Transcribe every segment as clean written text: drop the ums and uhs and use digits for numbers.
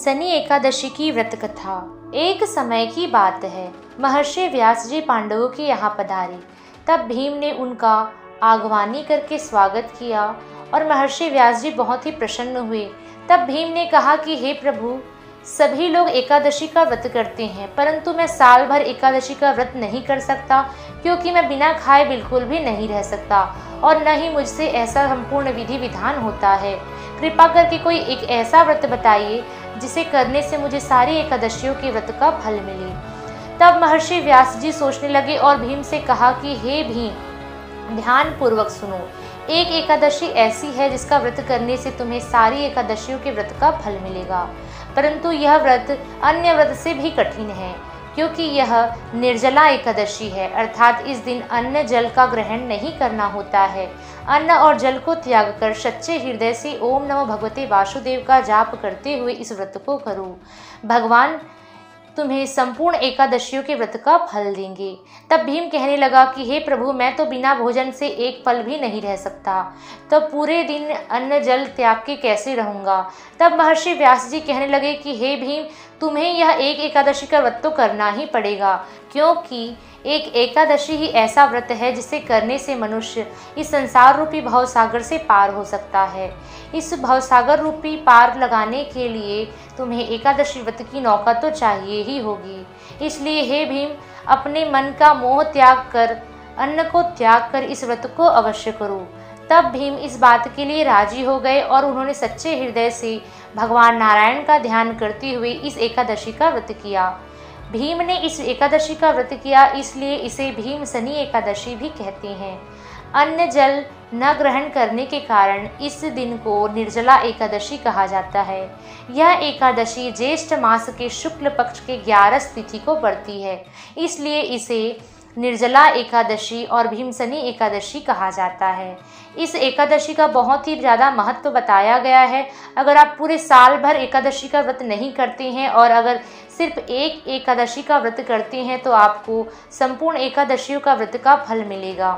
भीमसनी एकादशी की व्रत कथा। एक समय की बात है, महर्षि व्यास जी पांडवों के यहाँ पधारे। तब भीम ने उनका आगवानी करके स्वागत किया और महर्षि व्यास जी बहुत ही प्रसन्न हुए। तब भीम ने कहा कि हे प्रभु, सभी लोग एकादशी का व्रत करते हैं, परंतु मैं साल भर एकादशी का व्रत नहीं कर सकता, क्योंकि मैं बिना खाए बिल्कुल भी नहीं रह सकता और न ही मुझसे ऐसा संपूर्ण विधि विधान होता है। कृपा करके कोई एक ऐसा व्रत बताइए जिसे करने से मुझे सारी एकादशियों के व्रत का फल मिले। तब महर्षि व्यास जी सोचने लगे और भीम से कहा कि हे भीम, ध्यान पूर्वक सुनो। एक एकादशी ऐसी है जिसका व्रत करने से तुम्हें सारी एकादशियों के व्रत का फल मिलेगा, परंतु यह व्रत अन्य व्रत से भी कठिन है, क्योंकि यह निर्जला एकादशी है, अर्थात इस दिन अन्न जल का ग्रहण नहीं करना होता है। अन्न और जल को त्याग कर सच्चे हृदय से ओम नमो भगवते वासुदेव का जाप करते हुए इस व्रत को करो। भगवान तुम्हें संपूर्ण एकादशियों के व्रत का फल देंगे। तब भीम कहने लगा कि हे प्रभु, मैं तो बिना भोजन से एक पल भी नहीं रह सकता, तो पूरे दिन अन्न जल त्याग के कैसे रहूँगा। तब महर्षि व्यास जी कहने लगे कि हे भीम, तुम्हें यह एक एकादशी का व्रत तो करना ही पड़ेगा, क्योंकि एक एकादशी ही ऐसा व्रत है जिसे करने से मनुष्य इस संसार रूपी भवसागर से पार हो सकता है। इस भवसागर रूपी पार लगाने के लिए तुम्हें एकादशी व्रत की नौका तो चाहिए ही होगी। इसलिए हे भीम, अपने मन का मोह त्याग कर, अन्न को त्याग कर इस व्रत को अवश्य करो। तब भीम इस बात के लिए राजी हो गए और उन्होंने सच्चे हृदय से भगवान नारायण का ध्यान करते हुए इस एकादशी का व्रत किया। भीम ने इस एकादशी का व्रत किया, इसलिए इसे भीमसनी एकादशी भी कहते हैं। अन्न जल न ग्रहण करने के कारण इस दिन को निर्जला एकादशी कहा जाता है। यह एकादशी ज्येष्ठ मास के शुक्ल पक्ष के 11 तिथि को पड़ती है, इसलिए इसे निर्जला एकादशी और भीमसनी एकादशी कहा जाता है। इस एकादशी का बहुत ही ज़्यादा महत्व बताया गया है। अगर आप पूरे साल भर एकादशी का व्रत नहीं करते हैं और अगर सिर्फ एक एकादशी का व्रत करते हैं तो आपको संपूर्ण एकादशियों का व्रत का फल मिलेगा।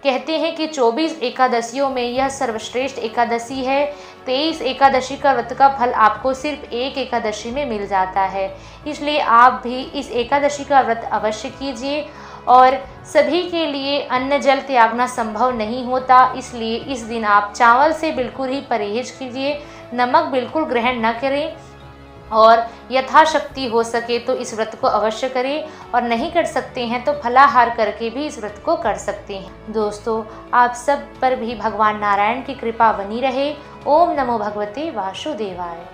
कहते हैं कि 24 एकादशियों में यह सर्वश्रेष्ठ एकादशी है। 23 एकादशी का व्रत का फल आपको सिर्फ एक एकादशी में मिल जाता है। इसलिए आप भी इस एकादशी का व्रत अवश्य कीजिए। और सभी के लिए अन्न जल त्यागना संभव नहीं होता, इसलिए इस दिन आप चावल से बिल्कुल ही परहेज कीजिए, नमक बिल्कुल ग्रहण न करें और यथाशक्ति हो सके तो इस व्रत को अवश्य करें, और नहीं कर सकते हैं तो फलाहार करके भी इस व्रत को कर सकते हैं। दोस्तों, आप सब पर भी भगवान नारायण की कृपा बनी रहे। ओम नमो भगवते वासुदेवाय।